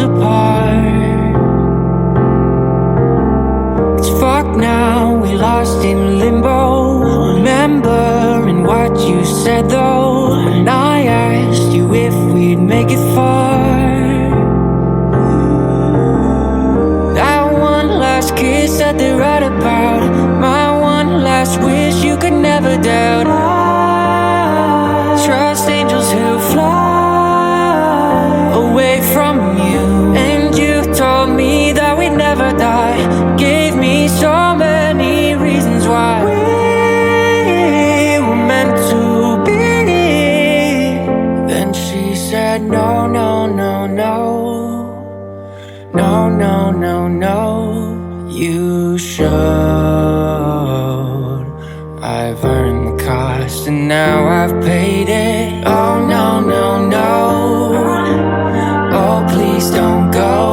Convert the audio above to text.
apart. It's fucked now, we lost in limbo. Remembering what you said though, and I asked you if we'd make it far. That one last kiss that they write about, my one last wish you could never doubt. I trust angels who fly away from you, and you told me that we'd never die. Gave me so many reasons why we were meant to be. Then she said no, no, no, no, no, no, no, no. You should. I've earned the cost and now I've paid it. Oh no, no, no. Oh please don't go.